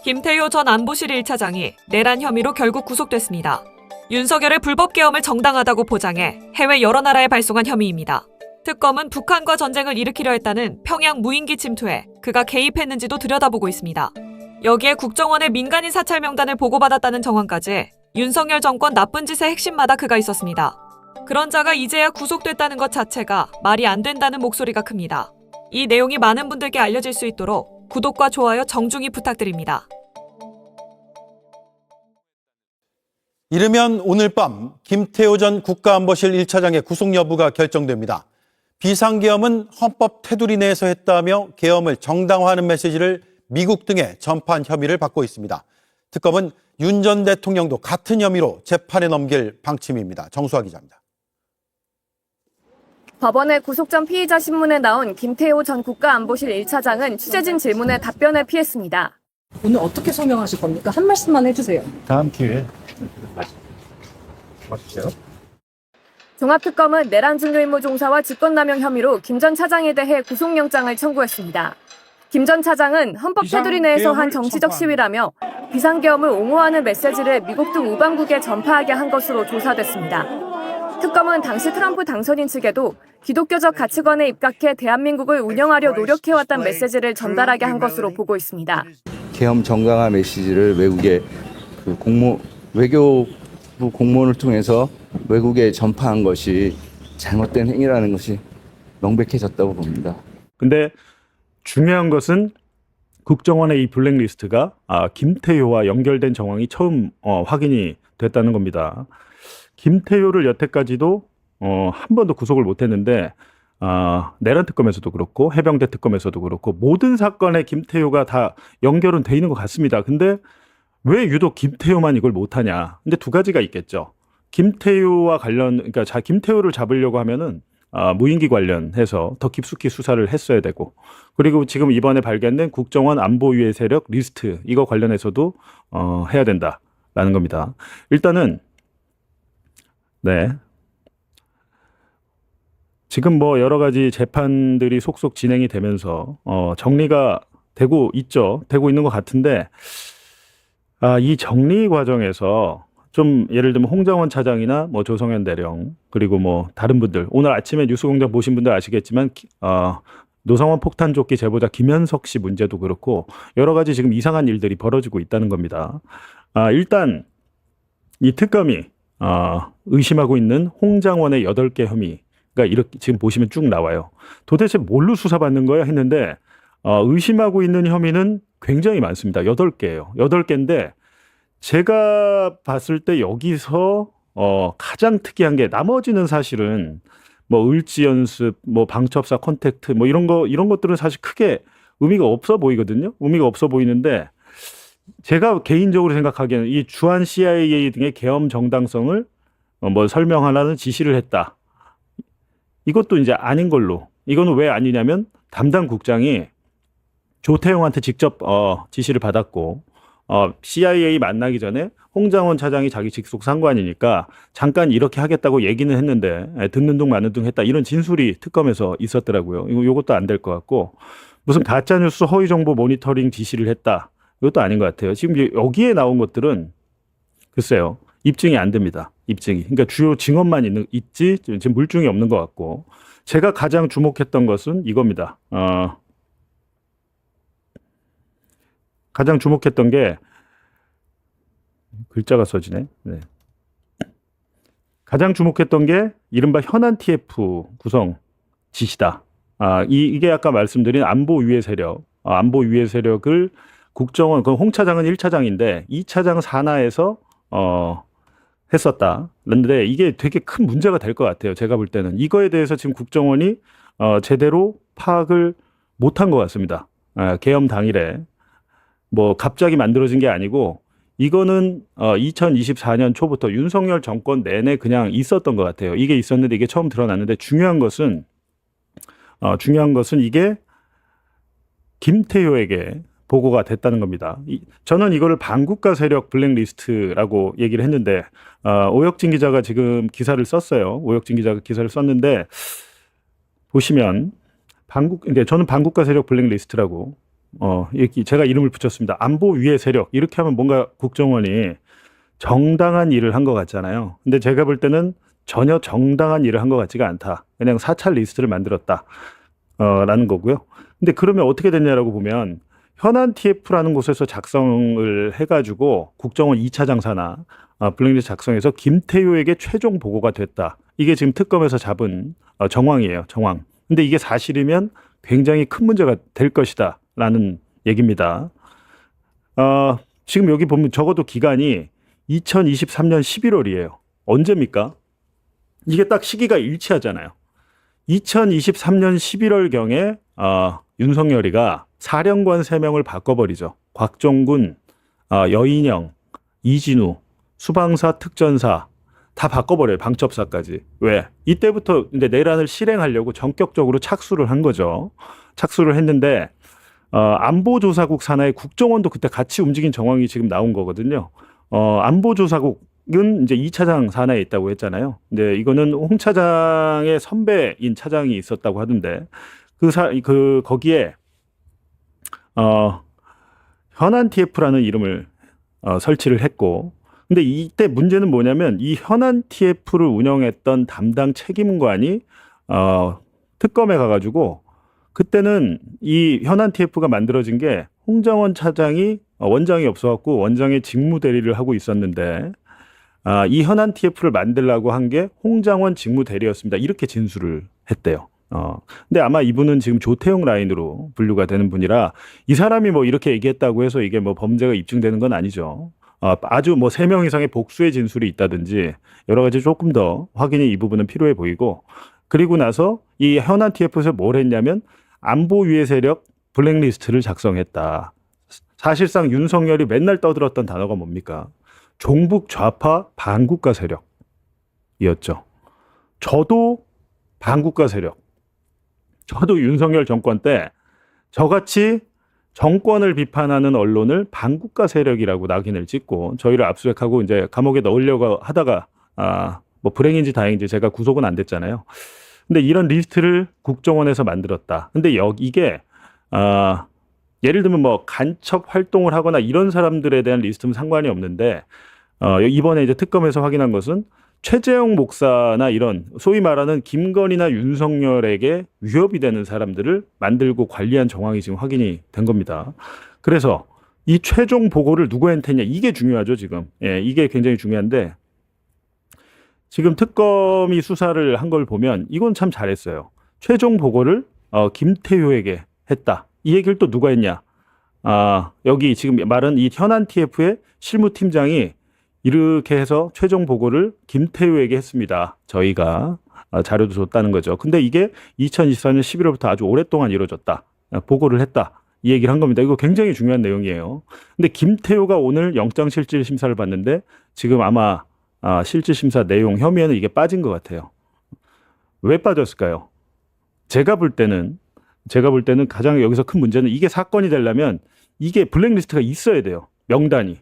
김태효 전 안보실 1차장이 내란 혐의로 결국 구속됐습니다. 윤석열의 불법 계엄을 정당하다고 포장해 해외 여러 나라에 발송한 혐의입니다. 특검은 북한과 전쟁을 일으키려 했다는 평양 무인기 침투에 그가 개입했는지도 들여다보고 있습니다. 여기에 국정원의 민간인 사찰 명단을 보고받았다는 정황까지 윤석열 정권 나쁜 짓의 핵심마다 그가 있었습니다. 그런 자가 이제야 구속됐다는 것 자체가 말이 안 된다는 목소리가 큽니다. 이 내용이 많은 분들께 알려질 수 있도록 구독과 좋아요 정중히 부탁드립니다. 이르면 오늘 밤 김태효 전 국가안보실 1차장의 구속 여부가 결정됩니다. 비상계엄은 헌법 테두리 내에서 했다며 계엄을 정당화하는 메시지를 미국 등에 전파한 혐의를 받고 있습니다. 특검은 윤 전 대통령도 같은 혐의로 재판에 넘길 방침입니다. 정수아 기자입니다. 법원의 구속 전 피의자 신문에 나온 김태효 전 국가안보실 1차장은 취재진 질문에 답변을 피했습니다. 오늘 어떻게 소명하실 겁니까? 한 말씀만 해주세요. 다음 기회에 맞주세요. 종합특검은 내란 중요임무 종사와 직권남용 혐의로 김 전 차장에 대해 구속영장을 청구했습니다. 김 전 차장은 헌법 테두리 내에서 한 정치적 시위라며 비상계엄을 옹호하는 메시지를 미국 등 우방국에 전파하게 한 것으로 조사됐습니다. 특검은 당시 트럼프 당선인 측에도 기독교적 가치관에 입각해 대한민국을 운영하려 노력해왔다는 메시지를 전달하게 한 것으로 보고 있습니다. 계엄 정당화 메시지를 외국에 외교부 공무원을 통해서 외국에 전파한 것이 잘못된 행위라는 것이 명백해졌다고 봅니다. 근데 중요한 것은 국정원의 이 블랙리스트가 김태효와 연결된 정황이 처음 확인이 됐다는 겁니다. 김태효를 여태까지도 한 번도 구속을 못했는데 내란 특검에서도 그렇고 해병대 특검에서도 그렇고 모든 사건에 김태효가 다 연결은 돼 있는 것 같습니다. 근데 왜 유독 김태효만 이걸 못하냐? 근데 두 가지가 있겠죠. 김태효와 그러니까 김태효를 잡으려고 하면은 무인기 관련해서 더 깊숙이 수사를 했어야 되고, 그리고 지금 이번에 발견된 국정원 안보 유해 세력 리스트 이거 관련해서도 해야 된다라는 겁니다. 일단은 네. 지금 뭐 여러 가지 재판들이 속속 진행이 되면서 정리가 되고 있는 것 같은데 이 정리 과정에서 좀 예를 들면 홍장원 차장이나 뭐 조성현 대령 그리고 뭐 다른 분들 오늘 아침에 뉴스공장 보신 분들 아시겠지만 노상원 폭탄조끼 제보자 김현석 씨 문제도 그렇고 여러 가지 지금 이상한 일들이 벌어지고 있다는 겁니다. 일단 이 특검이 의심하고 있는 홍장원의 8개 혐의가 이렇게 지금 보시면 쭉 나와요. 도대체 뭘로 수사받는 거야 했는데 의심하고 있는 혐의는 굉장히 많습니다. 8개예요. 8개인데 제가 봤을 때 여기서 가장 특이한 게 나머지는 사실은 뭐 을지 연습, 뭐 방첩사 컨택트 뭐 이런 것들은 사실 크게 의미가 없어 보이거든요. 의미가 없어 보이는데 제가 개인적으로 생각하기에는 이 주한 CIA 등의 계엄 정당성을 뭐 설명하라는 지시를 했다. 이것도 이제 아닌 걸로. 이거는 왜 아니냐면 담당 국장이 조태용한테 직접 지시를 받았고 CIA 만나기 전에 홍장원 차장이 자기 직속 상관이니까 잠깐 이렇게 하겠다고 얘기는 했는데 듣는 둥 마는 둥 했다. 이런 진술이 특검에서 있었더라고요. 이것도 안 될 것 같고 무슨 가짜뉴스 허위정보 모니터링 지시를 했다. 이것도 아닌 것 같아요. 지금 여기에 나온 것들은 글쎄요. 입증이 안 됩니다. 입증이. 그러니까 주요 증언만 있지 지금 물증이 없는 것 같고 제가 가장 주목했던 것은 이겁니다. 가장 주목했던 게 글자가 써지네. 네. 가장 주목했던 게 이른바 현안 TF 구성 지시다. 이게 아까 말씀드린 안보 유해 세력, 안보 유해 세력을 국정원, 홍 차장은 1차장인데 2차장 산하에서 했었다. 그런데 이게 되게 큰 문제가 될 것 같아요. 제가 볼 때는 이거에 대해서 지금 국정원이 제대로 파악을 못한 것 같습니다. 계엄 당일에 뭐 갑자기 만들어진 게 아니고 이거는 2024년 초부터 윤석열 정권 내내 그냥 있었던 것 같아요. 이게 있었는데 이게 처음 드러났는데 중요한 것은 이게 김태효에게 보고가 됐다는 겁니다. 저는 이거를 반국가 세력 블랙리스트라고 얘기를 했는데 오혁진 기자가 지금 기사를 썼어요. 오혁진 기자가 기사를 썼는데 보시면 저는 반국가 세력 블랙리스트라고 제가 이름을 붙였습니다. 안보 위의 세력. 이렇게 하면 뭔가 국정원이 정당한 일을 한 것 같잖아요. 근데 제가 볼 때는 전혀 정당한 일을 한 것 같지가 않다. 그냥 사찰 리스트를 만들었다. 라는 거고요. 근데 그러면 어떻게 됐냐라고 보면 현안 TF라는 곳에서 작성을 해가지고 국정원 2차장 산하 블랙리스트 작성해서 김태효에게 최종 보고가 됐다. 이게 지금 특검에서 잡은 정황이에요. 정황. 근데 이게 사실이면 굉장히 큰 문제가 될 것이다. 라는 얘기입니다. 지금 여기 보면 적어도 기간이 2023년 11월이에요. 언제입니까? 이게 딱 시기가 일치하잖아요. 2023년 11월경에 윤석열이가 사령관 3명을 바꿔버리죠. 곽종군, 여인영, 이진우, 수방사, 특전사 다 바꿔버려요. 방첩사까지. 왜? 이때부터 이제 내란을 실행하려고 전격적으로 착수를 한 거죠. 착수를 했는데 안보조사국 산하의 국정원도 그때 같이 움직인 정황이 지금 나온 거거든요. 안보조사국은 이제 2차장 산하에 있다고 했잖아요. 근데 이거는 홍 차장의 선배인 차장이 있었다고 하던데 거기에 현안 TF라는 이름을 설치를 했고, 근데 이때 문제는 뭐냐면 이 현안 TF를 운영했던 담당 책임관이 특검에 가가지고 그때는 이 현안 TF가 만들어진 게 홍장원 차장이 원장이 없어갖고 원장의 직무 대리를 하고 있었는데 이 현안 TF를 만들라고 한 게 홍장원 직무 대리였습니다. 이렇게 진술을 했대요. 근데 아마 이분은 지금 조태용 라인으로 분류가 되는 분이라 이 사람이 뭐 이렇게 얘기했다고 해서 이게 뭐 범죄가 입증되는 건 아니죠. 아주 뭐 3명 이상의 복수의 진술이 있다든지 여러 가지 조금 더 확인이 이 부분은 필요해 보이고, 그리고 나서 이 현안 TF에서 뭘 했냐면 안보 위의 세력 블랙리스트를 작성했다. 사실상 윤석열이 맨날 떠들었던 단어가 뭡니까? 종북 좌파 반국가 세력이었죠. 저도 반국가 세력. 저도 윤석열 정권 때 저같이 정권을 비판하는 언론을 반국가 세력이라고 낙인을 찍고 저희를 압수수색하고 이제 감옥에 넣으려고 하다가 뭐 불행인지 다행인지 제가 구속은 안 됐잖아요. 근데 이런 리스트를 국정원에서 만들었다. 근데 이게 예를 들면 뭐 간첩 활동을 하거나 이런 사람들에 대한 리스트는 상관이 없는데 이번에 이제 특검에서 확인한 것은 최재형 목사나 이런 소위 말하는 김건희나 윤석열에게 위협이 되는 사람들을 만들고 관리한 정황이 지금 확인이 된 겁니다. 그래서 이 최종 보고를 누구한테 했냐, 이게 중요하죠 지금. 예, 이게 굉장히 중요한데 지금 특검이 수사를 한 걸 보면 이건 참 잘했어요. 최종 보고를 김태효에게 했다. 이 얘기를 또 누가 했냐? 여기 지금 말은 이 현안 TF의 실무팀장이 이렇게 해서 최종 보고를 김태효에게 했습니다. 저희가 자료도 줬다는 거죠. 근데 이게 2024년 11월부터 아주 오랫동안 이루어졌다. 보고를 했다. 이 얘기를 한 겁니다. 이거 굉장히 중요한 내용이에요. 근데 김태효가 오늘 영장실질심사를 받는데 지금 아마 실질심사 내용 혐의에는 이게 빠진 것 같아요. 왜 빠졌을까요? 제가 볼 때는 가장 여기서 큰 문제는 이게 사건이 되려면 이게 블랙리스트가 있어야 돼요. 명단이.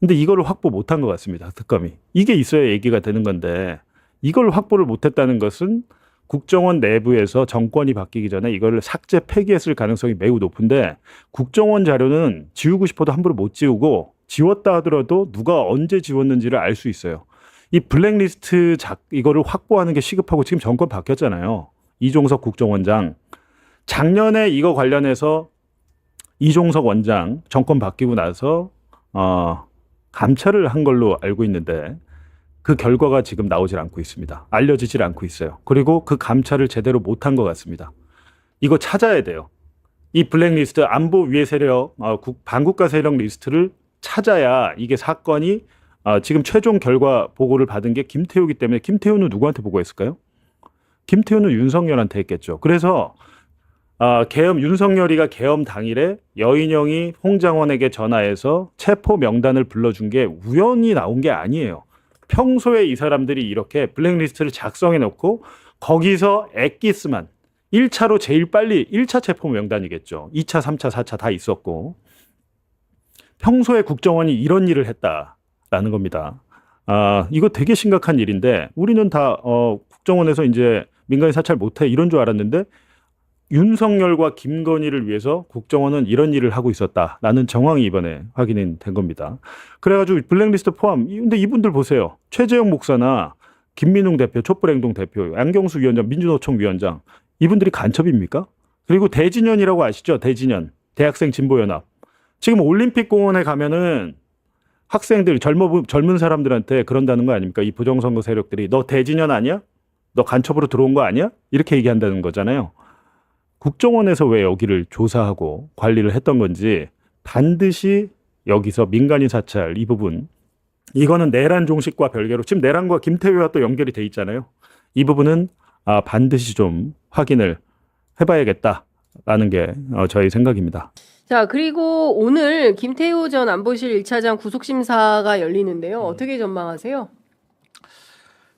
근데 이거를 확보 못한 것 같습니다. 특검이. 이게 있어야 얘기가 되는 건데 이걸 확보를 못했다는 것은 국정원 내부에서 정권이 바뀌기 전에 이거를 삭제 폐기했을 가능성이 매우 높은데 국정원 자료는 지우고 싶어도 함부로 못 지우고 지웠다 하더라도 누가 언제 지웠는지를 알 수 있어요. 이 블랙리스트 이거를 확보하는 게 시급하고 지금 정권 바뀌었잖아요. 이종석 국정원장. 작년에 이거 관련해서 이종석 원장 정권 바뀌고 나서 감찰을 한 걸로 알고 있는데 그 결과가 지금 나오질 않고 있습니다. 알려지질 않고 있어요. 그리고 그 감찰을 제대로 못한 것 같습니다. 이거 찾아야 돼요. 이 블랙리스트 안보 위의 세력, 반국가 세력 리스트를 찾아야 이게 사건이 지금 최종 결과 보고를 받은 게 김태효이기 때문에 김태효는 누구한테 보고했을까요? 김태효는 윤석열한테 했겠죠. 그래서 윤석열이가 계엄 당일에 여인영이 홍장원에게 전화해서 체포 명단을 불러준 게 우연히 나온 게 아니에요. 평소에 이 사람들이 이렇게 블랙리스트를 작성해 놓고 거기서 엑기스만 1차로 제일 빨리 1차 체포 명단이겠죠. 2차, 3차, 4차 다 있었고 평소에 국정원이 이런 일을 했다라는 겁니다. 이거 되게 심각한 일인데 우리는 다 국정원에서 이제 민간인 사찰 못해 이런 줄 알았는데 윤석열과 김건희를 위해서 국정원은 이런 일을 하고 있었다라는 정황이 이번에 확인이 된 겁니다. 그래가지고 블랙리스트 포함. 근데 이분들 보세요. 최재형 목사나 김민웅 대표, 촛불행동 대표, 양경수 위원장, 민주노총 위원장 이분들이 간첩입니까? 그리고 대진연이라고 아시죠? 대진연, 대학생 진보연합. 지금 올림픽 공원에 가면은 학생들, 젊은 사람들한테 그런다는 거 아닙니까? 이 부정선거 세력들이 너 대진연 아니야? 너 간첩으로 들어온 거 아니야? 이렇게 얘기한다는 거잖아요. 국정원에서 왜 여기를 조사하고 관리를 했던 건지 반드시 여기서 민간인 사찰 이 부분, 이거는 내란 종식과 별개로 지금 내란과 김태효와 또 연결이 돼 있잖아요. 이 부분은 반드시 좀 확인을 해봐야겠다라는 게 저희 생각입니다. 자, 그리고 오늘 김태호 전 안보실 1차장 구속심사가 열리는데요. 어떻게 전망하세요?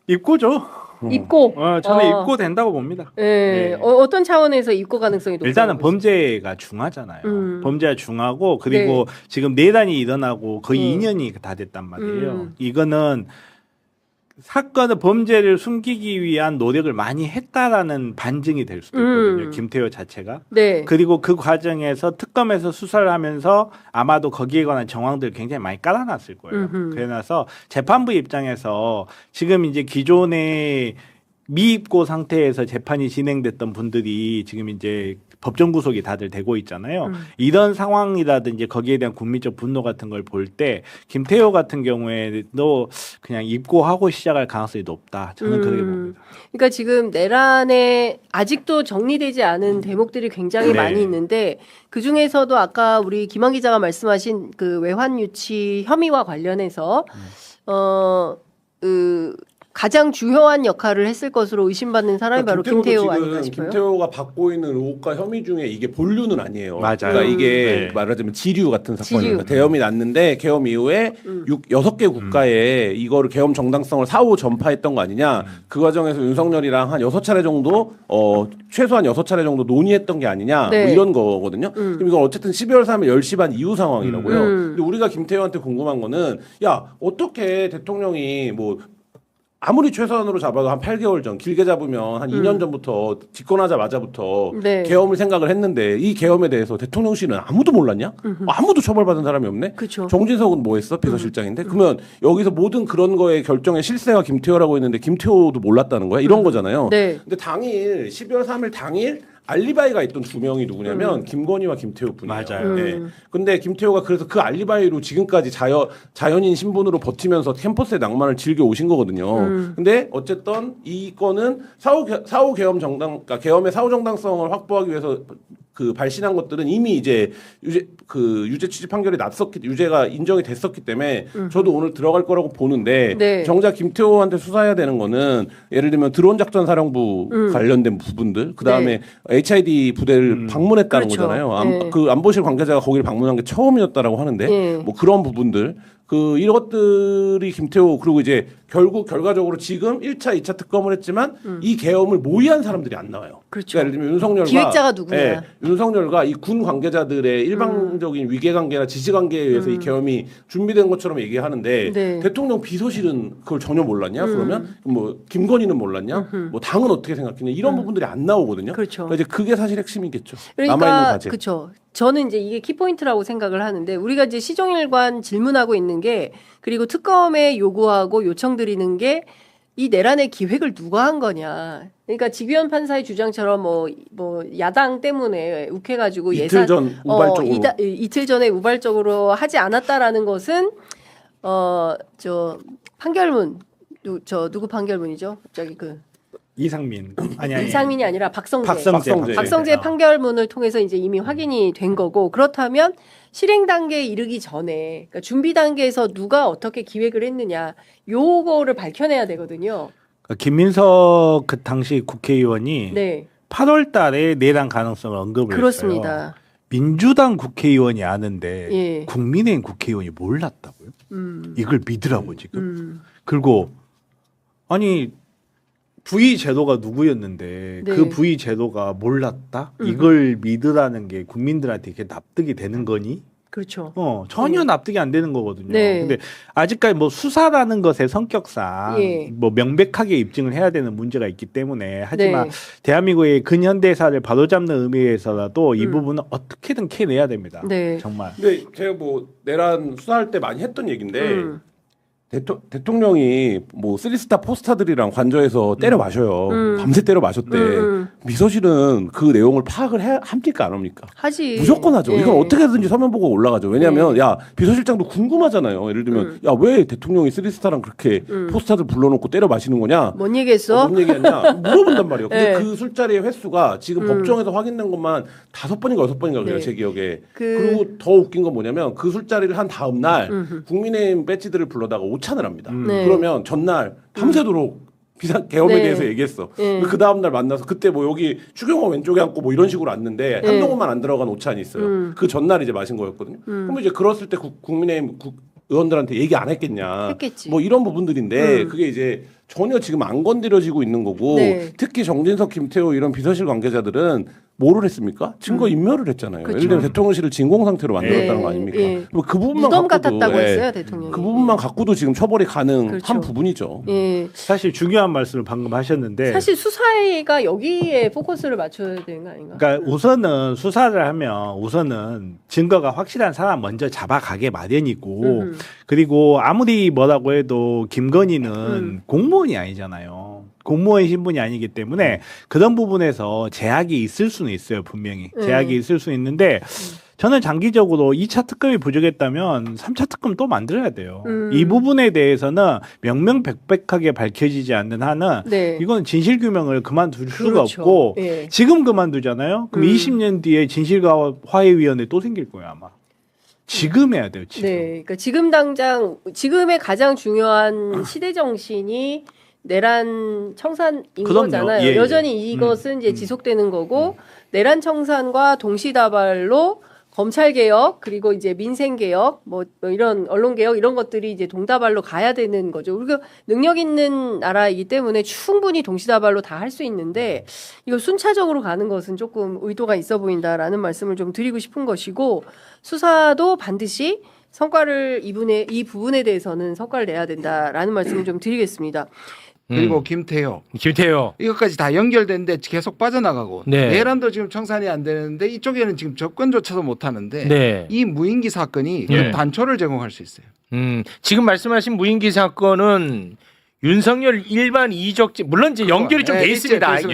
입고죠. 입고. 저는 입고 된다고 봅니다. 네. 네. 어떤 차원에서 입고 가능성이 높다고 일단은 보세요? 범죄가 중하잖아요. 범죄가 중하고 그리고 네. 지금 내란이 일어나고 거의 2년이 다 됐단 말이에요. 이거는 사건의 범죄를 숨기기 위한 노력을 많이 했다라는 반증이 될 수도 있거든요. 김태호 자체가. 네. 그리고 그 과정에서 특검에서 수사를 하면서 아마도 거기에 관한 정황들을 굉장히 많이 깔아놨을 거예요. 그래서 재판부 입장에서 지금 이제 기존의 미입고 상태에서 재판이 진행됐던 분들이 지금 이제 법정 구속이 다들 되고 있잖아요. 이런 상황이라든지 거기에 대한 국민적 분노 같은 걸 볼 때 김태호 같은 경우에도 그냥 입고하고 시작할 가능성이 높다. 저는 그렇게 봅니다. 그러니까 지금 내란에 아직도 정리되지 않은 대목들이 굉장히 네. 많이 있는데 그 중에서도 아까 우리 김한 기자가 말씀하신 그 외환 유치 혐의와 관련해서 가장 주요한 역할을 했을 것으로 의심받는 사람이 바로 김태호 아닌가 싶어요. 김태호가 받고 있는 의혹과 혐의 중에 이게 본류는 아니에요. 맞아요. 그러니까 이게 네. 말하자면 지류 같은 지류. 사건이니까 계엄이 났는데 계엄 이후에 6개 국가에 이거를 계엄 정당성을 사후 전파했던 거 아니냐. 그 과정에서 윤석열이랑 한 6차례 정도 최소한 6차례 정도 논의했던 게 아니냐. 네. 뭐 이런 거거든요. 그럼 이건 어쨌든 12월 3일 10시 반 이후 상황이라고요. 근데 우리가 김태호한테 궁금한 거는 야 어떻게 대통령이 뭐 아무리 최소한으로 잡아도 한 8개월 전, 길게 잡으면 한 2년 전부터 집권하자마자부터 네. 계엄을 생각을 했는데 이 계엄에 대해서 대통령실은 아무도 몰랐냐? 아무도 처벌받은 사람이 없네? 그쵸. 정진석은 뭐 했어? 비서실장인데? 그러면 여기서 모든 그런 거의 결정의 실세가 김태호라고 했는데 김태호도 몰랐다는 거야? 이런 거잖아요. 네. 근데 당일 12월 3일 당일 알리바이가 있던 두 명이 누구냐면 김건희와 김태호 뿐이에요. 맞아요. 네. 근데 김태호가 그래서 그 알리바이로 지금까지 자연인 신분으로 버티면서 캠퍼스의 낭만을 즐겨 오신 거거든요. 근데 어쨌든 이 건은 사후 계엄 정당, 그러니까 계엄의 사후 정당성을 확보하기 위해서 그 발신한 것들은 이미 이제 유죄 취지 판결이 유죄가 인정이 됐었기 때문에 저도 오늘 들어갈 거라고 보는데 네. 정작 김태호한테 수사해야 되는 거는 예를 들면 드론 작전 사령부 관련된 부분들 그 다음에 HID 부대를 방문했다는 그렇죠. 거잖아요. 네. 그 안보실 관계자가 거기를 방문한 게 처음이었다라고 하는데 네. 뭐 그런 부분들 이것들이 김태호 그리고 이제 결국 결과적으로 지금 1차, 2차 특검을 했지만 이 계엄을 모의한 사람들이 안 나와요. 그렇죠. 그러니까 예를 들면 윤석열과 기획자가 누구냐. 예, 윤석열과 이 군 관계자들의 일방적인 위계관계나 지시관계에 의해서 이 계엄이 준비된 것처럼 얘기하는데 네. 대통령 비서실은 그걸 전혀 몰랐냐? 그러면 뭐 김건희는 몰랐냐? 뭐 당은 어떻게 생각했냐? 이런 부분들이 안 나오거든요. 그렇죠. 그러니까 이제 그게 사실 핵심이겠죠. 남아있는 그러니까 과제. 그렇죠. 저는 이제 이게 키포인트라고 생각을 하는데 우리가 이제 시종일관 질문하고 있는 게 그리고 특검에 요구하고 요청드리는 게 이 내란의 기획을 누가 한 거냐. 그러니까 지규현 판사의 주장처럼 뭐 야당 때문에 욱해가지고 이틀 전 우발적으로 이틀 전에 우발적으로 하지 않았다라는 것은 저 판결문 누구 판결문이죠? 갑자기 이상민 아니 이상민이 아니라 박성재 박성재. 박성재 판결문을 통해서 이제 이미 확인이 된 거고 그렇다면 실행 단계에 이르기 전에 그러니까 준비 단계에서 누가 어떻게 기획을 했느냐 요거를 밝혀내야 되거든요. 김민석 그 당시 국회의원이 네, 8월 달에 내란 가능성을 언급을 했어요. 그렇습니다. 민주당 국회의원이 아는데 예. 국민의힘 국회의원이 몰랐다고요? 이걸 믿으라고 지금. 그리고 아니 부의 제도가 누구였는데 네. 그 부의 제도가 몰랐다? 이걸 믿으라는 게 국민들한테 이렇게 납득이 되는 거니? 그렇죠. 전혀 납득이 안 되는 거거든요. 네. 근데 아직까지 뭐 수사라는 것의 성격상 예. 뭐 명백하게 입증을 해야 되는 문제가 있기 때문에 하지만 네. 대한민국의 근현대사를 바로잡는 의미에서라도 이 부분은 어떻게든 캐내야 됩니다. 네. 정말. 근데 제가 뭐 내란 수사할 때 많이 했던 얘기인데 음. 대통령이 뭐 3스타 포스타들이랑 관저에서 때려 마셔요. 밤새 때려 마셨대. 비서실은 그 내용을 파악을 합니까 안 합니까? 하지. 무조건 하죠. 예. 이건 어떻게든지 서면 보고 올라가죠. 왜냐하면 야 비서실장도 궁금하잖아요. 예를 들면 야 왜 대통령이 3스타랑 그렇게 포스타들 불러놓고 때려 마시는 거냐? 뭔 얘기했어? 뭔 얘기했냐? 물어본단 말이에요. 근데 네. 그 술자리의 횟수가 지금 법정에서 확인된 것만 5번인가 6번인가 그래요. 네. 제 기억에. 그리고 더 웃긴 건 뭐냐면 그 술자리를 한 다음 날 국민의힘 배지들을 불러다가 오찬을 합니다. 네. 그러면 전날 밤새도록 비상 개업에 네. 대해서 얘기했어. 네. 그 다음 날 만나서 그때 뭐 여기 추경호 왼쪽에 앉고 뭐 이런 식으로 앉는데 네. 한동훈만 안 들어간 오찬이 있어요. 그 전날 이제 마신 거였거든요. 그럼 이제 그랬을 때 국민의힘 의원들한테 얘기 안 했겠냐. 했겠지. 뭐 이런 부분들인데 그게 이제 전혀 지금 안 건드려지고 있는 거고 네. 특히 정진석, 김태호 이런 비서실 관계자들은 뭐를 했습니까? 증거 인멸을 했잖아요. 그렇죠. 예를 들면 대통령실을 진공 상태로 만들었다는 네. 거 아닙니까? 예. 뭐그 부분만 무덤 갖고도, 같았다고 예. 했어요, 대통령이. 그 부분만 갖고도 지금 처벌이 가능한 그렇죠. 부분이죠. 예. 사실 중요한 말씀을 방금 하셨는데 사실 수사가 여기에 포커스를 맞춰야 되는 거 아닌가? 그러니까 우선은 수사를 하면 우선은 증거가 확실한 사람 먼저 잡아가게 마련이고 그리고 아무리 뭐라고 해도 김건희는 공무원이 아니잖아요. 공무원 신분이 아니기 때문에 그런 부분에서 제약이 있을 수는 있어요. 분명히. 제약이 있을 수 있는데 저는 장기적으로 2차 특검이 부족했다면 3차 특검 또 만들어야 돼요. 이 부분에 대해서는 명명백백하게 밝혀지지 않는 한은 네. 이건 진실규명을 그만둘 수가 그렇죠. 없고 예. 지금 그만두잖아요. 그럼 20년 뒤에 진실화해위원회 또 생길 거예요 아마. 지금 해야 돼요. 지금. 네, 그러니까 지금 당장 지금의 가장 중요한 시대 정신이 내란 청산인 그럼요. 거잖아요. 예, 예. 여전히 이것은 이제 지속되는 거고 내란 청산과 동시다발로 검찰 개혁 그리고 이제 민생 개혁 뭐 이런 언론 개혁 이런 것들이 이제 동다발로 가야 되는 거죠. 우리가 능력 있는 나라이기 때문에 충분히 동시다발로 다 할 수 있는데 이거 순차적으로 가는 것은 조금 의도가 있어 보인다라는 말씀을 좀 드리고 싶은 것이고 수사도 반드시 성과를 이 부분에 대해서는 성과를 내야 된다라는 말씀을 좀 드리겠습니다. 그리고 김태호 김태호. 이것까지 다 연결되는데 계속 빠져나가고 네. 내란도 지금 청산이 안 되는데 이쪽에는 지금 접근조차도 못 하는데 네. 이 무인기 사건이 네. 그 단초를 제공할 수 있어요. 지금 말씀하신 무인기 사건은 윤석열 일반 이적지 물론 이제 연결이 좀 돼 네, 있습니다. 있죠.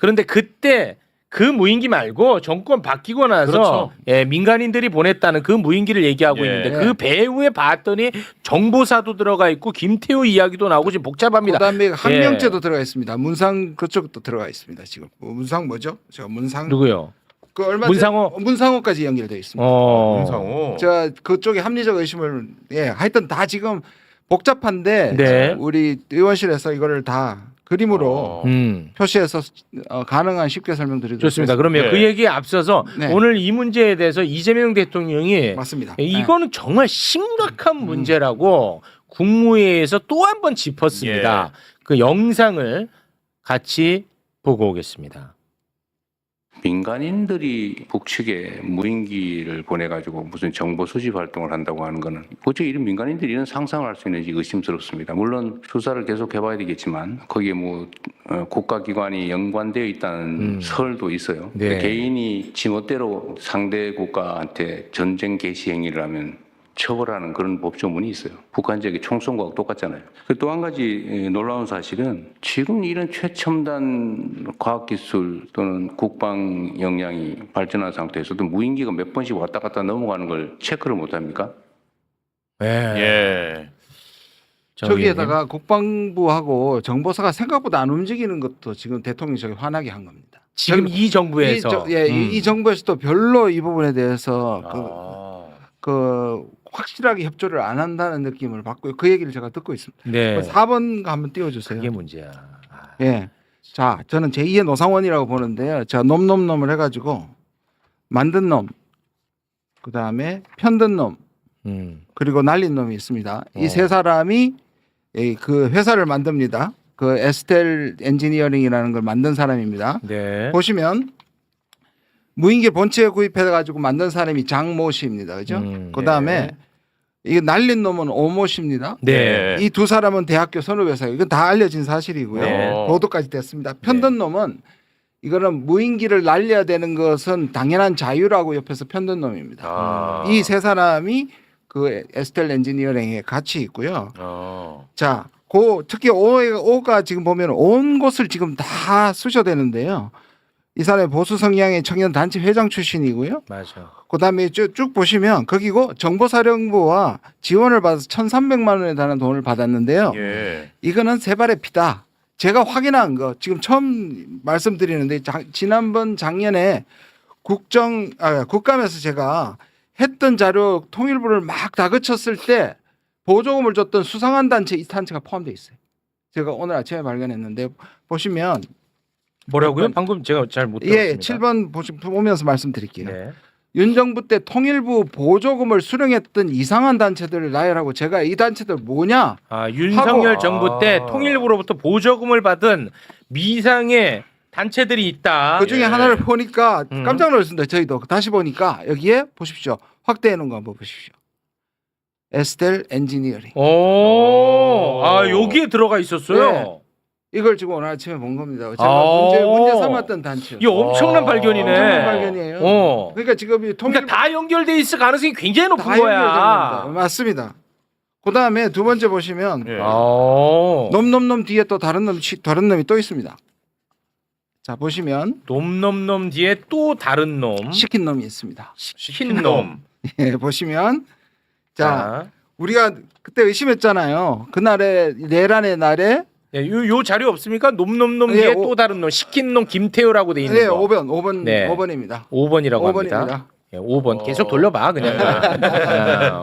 그런데 그때 그 무인기 말고 정권 바뀌고 나서 그렇죠. 예, 민간인들이 보냈다는 그 무인기를 얘기하고 예. 있는데 그 배후에 봤더니 정보사도 들어가 있고 김태호 이야기도 나오고 지금 복잡합니다. 그다음에 항명죄도 들어가 있습니다. 문상 그쪽도 들어가 있습니다. 지금 문상 뭐죠? 저 문상 누구요? 그 얼마 문상호? 문상호까지 연결돼 있습니다. 문상호. 제가 그쪽에 합리적 의심을 하여튼 다 지금 복잡한데 네. 우리 의원실에서 이거를 다 그림으로 표시해서 가능한 쉽게 설명드리도록 좋습니다. 하겠습니다. 그러면 네. 그 얘기에 앞서서 네. 오늘 이 문제에 대해서 이재명 대통령이 맞습니다. 이거는 정말 심각한 문제라고 국무회의에서 또 한 번 짚었습니다. 그 영상을 같이 보고 오겠습니다. 민간인들이 북측에 무인기를 보내가지고 무슨 정보 수집 활동을 한다고 하는 거는 어째 이런 민간인들이 이런 상상을 할 수 있는지 의심스럽습니다. 물론 수사를 계속 해봐야 되겠지만 거기에 뭐 국가기관이 연관되어 있다는 설도 있어요. 네. 개인이 지멋대로 상대 국가한테 전쟁 개시 행위를 하면 처벌하는 그런 법조문이 있어요. 북한 지역의 총선과 똑같잖아요. 또 한 가지 놀라운 사실은 지금 이런 최첨단 과학기술 또는 국방 역량이 발전한 상태에서도 무인기가 몇 번씩 왔다 갔다 넘어가는 걸 체크를 못합니까? 예. 저기에다가 국방부하고 정보사가 생각보다 안 움직이는 것도 지금 대통령이 저기 화나게 한 겁니다. 지금 이 정부에서 이 정부에서도 별로 이 부분에 대해서 그 확실하게 협조를 안 한다는 느낌을 받고 그 얘기를 제가 듣고 있습니다. 네. 4번 한번 띄워주세요. 그게 문제야. 예. 자, 저는 제2의 노상원이라고 보는데요. 제가 놈놈놈을 해가지고 만든 놈, 그 다음에 편든 놈, 그리고 날린 놈이 있습니다. 이 세 사람이 그 회사를 만듭니다. 그 에스텔 엔지니어링이라는 걸 만든 사람입니다. 네. 보시면 무인기 본체에 구입해가지고 만든 사람이 장모 씨입니다. 그죠? 그 다음에 이게 날린 놈은 오모 씨입니다. 네. 이 두 사람은 대학교 선후배사예요. 이건 다 알려진 사실이고요. 네. 보도까지 됐습니다. 편든 놈은 이거는 무인기를 날려야 되는 것은 당연한 자유라고 옆에서 편든 놈입니다. 이 세 사람이 그 에스텔 엔지니어링에 같이 있고요. 자, 특히 오가 지금 보면 온 곳을 지금 다 쑤셔대는데요. 이 사람이 보수 성향의 청년 단체 회장 출신이고요. 맞아. 그다음에 쭉 보시면 거기고 정보사령부와 지원을 받아서 1,300만 원에 달하는 돈을 받았는데요. 이거는 세 발의 피다. 제가 확인한 거 지금 처음 말씀드리는데 지난번 작년에 국감에서 제가 했던 자료 통일부를 막 다그쳤을 때 보조금을 줬던 수상한 단체 이 단체가 포함되어 있어요. 제가 오늘 아침에 발견했는데 보시면 뭐라고요? 방금 제가 잘 못 들었습니다. 예, 7번 보면서 말씀드릴게요. 네. 윤 정부 때 통일부 보조금을 수령했던 이상한 단체들을 나열하고 제가 이 단체들 뭐냐? 윤석열 정부 때 통일부로부터 보조금을 받은 미상의 단체들이 있다. 그 중에 하나를 보니까 깜짝 놀랐습니다. 저희도 다시 보니까 여기에 보십시오. 확대해 놓은 거 한번 보십시오. 에스텔 엔지니어링. 여기에 들어가 있었어요. 네. 이걸 지금 오늘 아침에 본 겁니다. 제가 문제 삼았던 단체. 이 엄청난 발견이네. 엄청난 발견이에요. 그러니까 지금 그러니까 다 연결돼 있을 가능성이 굉장히 높은 다 거야. 연결된 겁니다. 맞습니다. 그다음에 두 번째 보시면 놈 뒤에 또 다른 놈이 또 있습니다. 자, 보시면 놈 뒤에 또 다른 놈. 시킨 놈이 있습니다. 시킨 놈. 예, 보시면 자, 우리가 그때 의심했잖아요. 그날의 내란의 날에 요 자료 없습니까? 놈 뒤에 또 다른 놈. 시킨 놈 김태효라고 돼 있는 거. 5번입니다. 5번이라고 합니다. 5번 계속 돌려봐 그냥.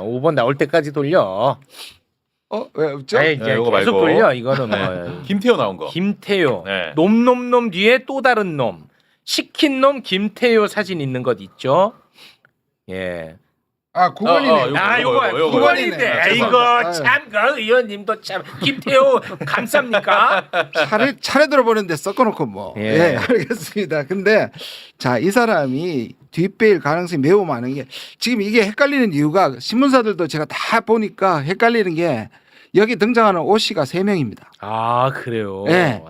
5번 나올 때까지 돌려. 왜 없죠? 아니, 이제 이거 계속 말고. 돌려 이거는 뭐. 김태호 나온 거. 김태효. 네. 놈 뒤에 또 다른 놈. 시킨 놈 김태효 사진 있는 것 있죠? 예. 9번이네. 요거 9번인데. 이거 참, 그 의원님도 참 김태효 감쌉니까? 차례대로 보는데 섞어놓고 뭐. 예, 알겠습니다. 근데 자, 이 사람이 뒷배일 가능성이 매우 많은 게 지금 이게 헷갈리는 이유가 신문사들도 제가 다 보니까 헷갈리는 게 여기 등장하는 오 씨가 3명입니다. 그래요? 네.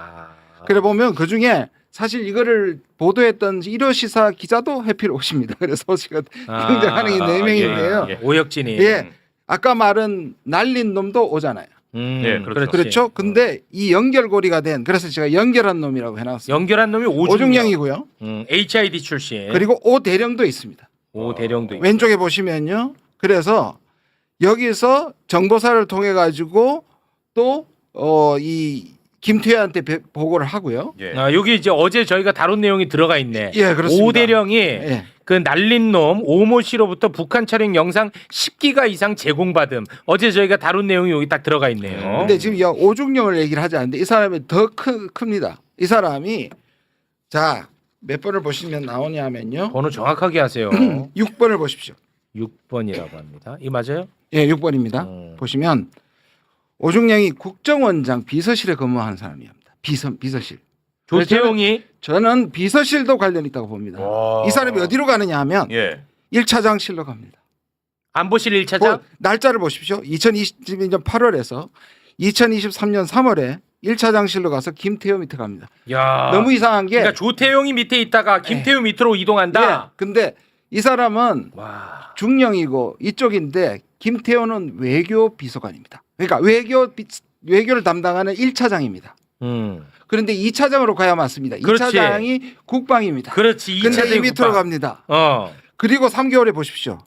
그래 보면 그 중에 사실 이거를 보도했던 1호 시사 기자도 해필 오십니다. 그래서 오 씨가 등장하는 게 4명인데요. 오혁진이. 예. 아까 말은 날린 놈도 오잖아요. 그렇죠. 근데 이 연결고리가 된 그래서 제가 연결한 놈이라고 해놨어요. 연결한 놈이 오중영이고요. HID 출신. 그리고 오대령도 있습니다. 오대령도 있고. 왼쪽에 보시면요. 그래서 여기서 정보사를 통해 가지고 또 이 김태효한테 보고를 하고요. 여기 이제 어제 저희가 다룬 내용이 들어가 있네. 예, 그렇습니다. 오대령이 그 날린 놈 오모 씨로부터 북한 촬영 영상 10기가 이상 제공받음. 어제 저희가 다룬 내용이 여기 딱 들어가 있네요. 근데 지금 오중영을 얘기를 하지 않는데 이 사람이 더 큽니다. 이 사람이 자, 몇 번을 보시면 나오냐면요. 번호 정확하게 하세요. 6번을 보십시오. 6번이라고 합니다. 이 맞아요? 예, 6번입니다. 보시면 오중영이 국정원장 비서실에 근무하는 사람입니다. 비서실. 조태용이 저는 비서실도 관련 있다고 봅니다. 이 사람이 어디로 가느냐 하면 1차장실로 갑니다. 안보실 1차장? 날짜를 보십시오. 2022년 8월에서 2023년 3월에 1차장실로 가서 김태효 밑에 갑니다. 야, 너무 이상한 게 그러니까 조태용이 밑에 있다가 김태효 밑으로 이동한다. 근데 이 사람은 중령이고 이쪽인데 김태효는 외교 비서관입니다. 그러니까 외교를 담당하는 1차장입니다. 그런데 2차장으로 가야 맞습니다. 그렇지. 2차장이 국방입니다. 그렇지. 근데 이 밑으로 국방. 갑니다. 그리고 3개월에 보십시오.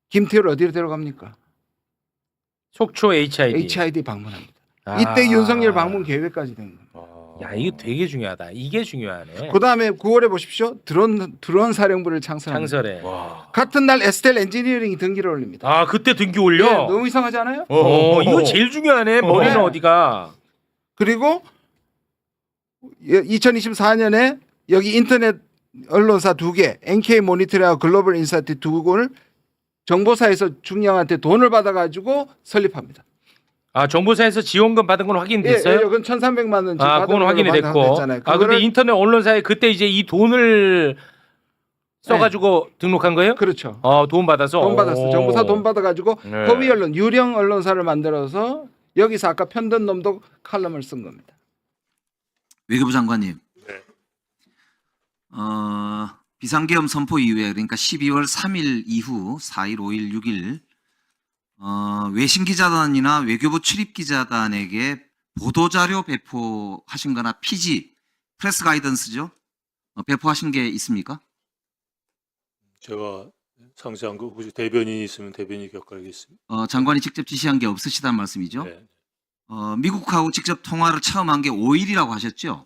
김태효를 어디로 데려갑니까? 속초 HID. HID 방문합니다. 이때 윤석열 방문 계획까지 된 겁니다. 야, 이거 되게 중요하다. 이게 중요하네. 그다음에 9월에 보십시오. 드론 사령부를 창설합니다. 창설해. 같은 날 에스텔 엔지니어링이 등기를 올립니다. 그때 등기 올려? 네, 너무 이상하지 않아요? 이거 제일 중요하네. 머리는 어디가? 그리고 2024년에 여기 인터넷 언론사 2개, NK 모니터링하고 글로벌 인사이트 2곳을 정보사에서 중령한테 돈을 받아가지고 설립합니다. 정보사에서 지원금 받은 건 확인됐어요? 예, 그건 1,300만 원. 그건 확인이 됐고. 근데 인터넷 언론사에 그때 이제 이 돈을 써가지고 등록한 거예요? 그렇죠. 도움 받아서. 돈 받았어. 오. 정부사 돈 받아가지고 네. 허위 언론, 유령 언론사를 만들어서 여기서 아까 편든 놈도 칼럼을 쓴 겁니다. 외교부 장관님. 네. 비상계엄 선포 이후에 그러니까 12월 3일 이후 4일, 5일, 6일 외신 기자단이나 외교부 출입 기자단에게 보도자료 배포하신 거나 PG, 프레스 가이던스죠? 배포하신 게 있습니까? 제가 상세한 거 혹시 대변인이 있으면 대변인이 격하겠습니다. 장관이 직접 지시한 게 없으시다는 말씀이죠? 네. 미국하고 직접 통화를 처음 한 게 5일이라고 하셨죠?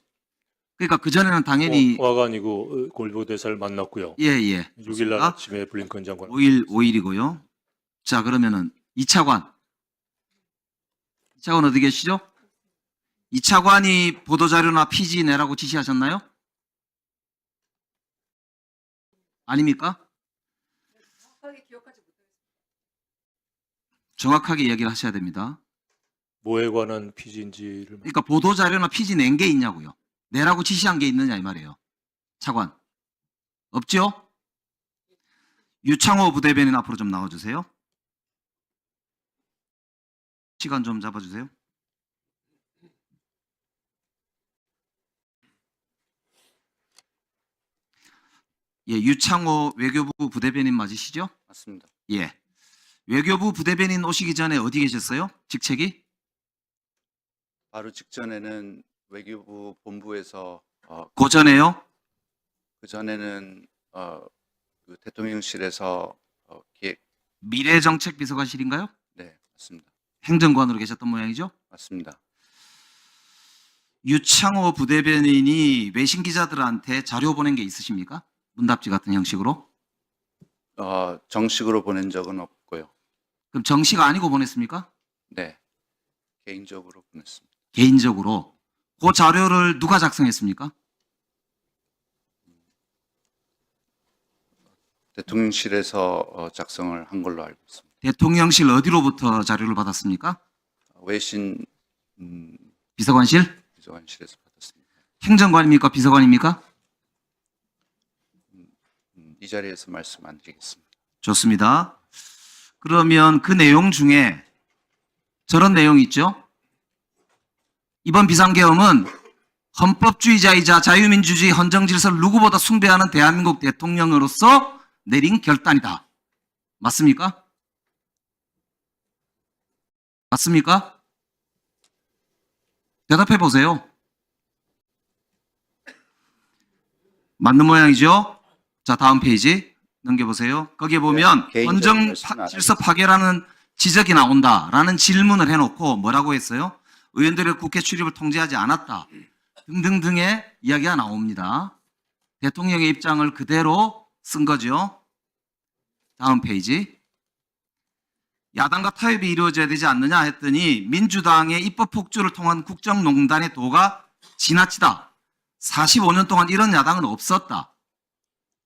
그러니까 그전에는 당연히 통화가 아니고 골보 대사를 만났고요. 예. 6일 날 아침에 블링컨 장관. 5일이고요. 자, 그러면은 2차관 어디 계시죠? 2차관이 보도자료나 PG 내라고 지시하셨나요? 아닙니까? 정확하게 이야기를 하셔야 됩니다. 뭐에 관한 PG인지를. 그러니까 보도자료나 PG 낸 게 있냐고요. 내라고 지시한 게 있느냐 이 말이에요. 차관. 없죠? 유창호 부대변인 앞으로 좀 나와주세요. 시간 좀 잡아주세요. 예, 유창호 외교부 부대변인 맞으시죠? 맞습니다. 예. 외교부 부대변인 오시기 전에 어디 계셨어요? 직책이? 바로 직전에는 외교부 본부에서 그 전에요? 그 전에는 그 대통령실에서 기획 미래정책비서관실인가요? 네 맞습니다. 행정관으로 계셨던 모양이죠? 맞습니다. 유창호 부대변인이 외신 기자들한테 자료 보낸 게 있으십니까? 문답지 같은 형식으로? 정식으로 보낸 적은 없고요. 그럼 정식 아니고 보냈습니까? 네 개인적으로 보냈습니다. 개인적으로. 그 자료를 누가 작성했습니까? 대통령실에서 작성을 한 걸로 알고 있습니다. 대통령실 어디로부터 자료를 받았습니까? 외신 비서관실? 비서관실에서 받았습니다. 행정관입니까? 비서관입니까? 이 자리에서 말씀 안 드리겠습니다. 좋습니다. 그러면 그 내용 중에 저런 내용이 있죠? 이번 비상계엄은 헌법주의자이자 자유민주주의 헌정질서를 누구보다 숭배하는 대한민국 대통령으로서 내린 결단이다. 맞습니까? 맞습니까? 대답해 보세요. 맞는 모양이죠? 자, 다음 페이지 넘겨보세요. 거기에 보면 헌정 질서 파괴라는 지적이 나온다라는 질문을 해놓고 뭐라고 했어요? 의원들의 국회 출입을 통제하지 않았다. 등등등의 이야기가 나옵니다. 대통령의 입장을 그대로 쓴 거죠. 다음 페이지. 야당과 타협이 이루어져야 되지 않느냐 했더니 민주당의 입법 폭주를 통한 국정농단의 도가 지나치다. 45년 동안 이런 야당은 없었다.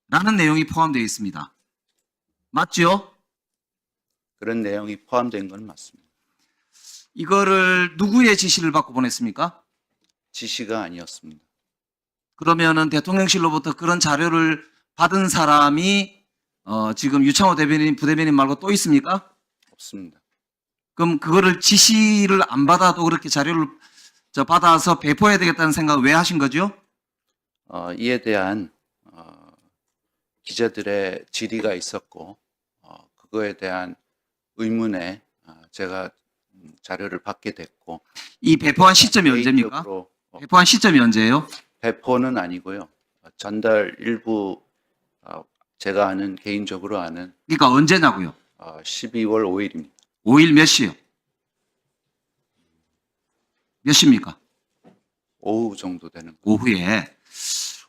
라는 내용이 포함되어 있습니다. 맞죠? 그런 내용이 포함된 건 맞습니다. 이거를 누구의 지시를 받고 보냈습니까? 지시가 아니었습니다. 그러면은 대통령실로부터 그런 자료를 받은 사람이 지금 유창호 대변인, 부대변인 말고 또 있습니까? 없습니다. 그럼 그거를 지시를 안 받아도 그렇게 자료를 받아서 배포해야 되겠다는 생각을 왜 하신 거죠? 이에 대한 기자들의 질의가 있었고 그거에 대한 의문에 제가 자료를 받게 됐고. 이 배포한 시점이 언제입니까? 배포한 시점이 언제예요? 배포는 아니고요. 전달 일부 제가 아는 개인적으로 아는. 그러니까 언제냐고요? 12월 5일입니다. 5일 몇 시요? 몇 시입니까? 오후 정도 되는 거예요. 오후에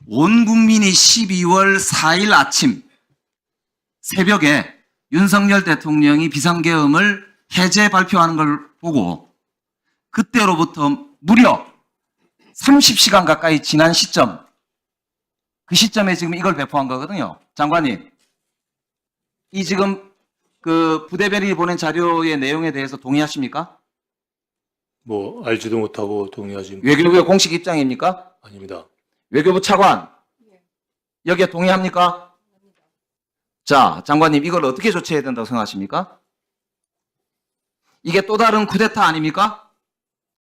온 국민이 12월 4일 아침 새벽에 윤석열 대통령이 비상계엄을 해제 발표하는 걸 보고 그때로부터 무려 30시간 가까이 지난 시점, 그 시점에 지금 이걸 배포한 거거든요. 장관님, 이 지금 그 부대변인이 보낸 자료의 내용에 대해서 동의하십니까? 뭐 알지도 못하고 동의하지. 외교부의 공식 입장입니까? 아닙니다. 외교부 차관, 여기에 동의합니까? 자, 장관님 이걸 어떻게 조치해야 된다고 생각하십니까? 이게 또 다른 쿠데타 아닙니까?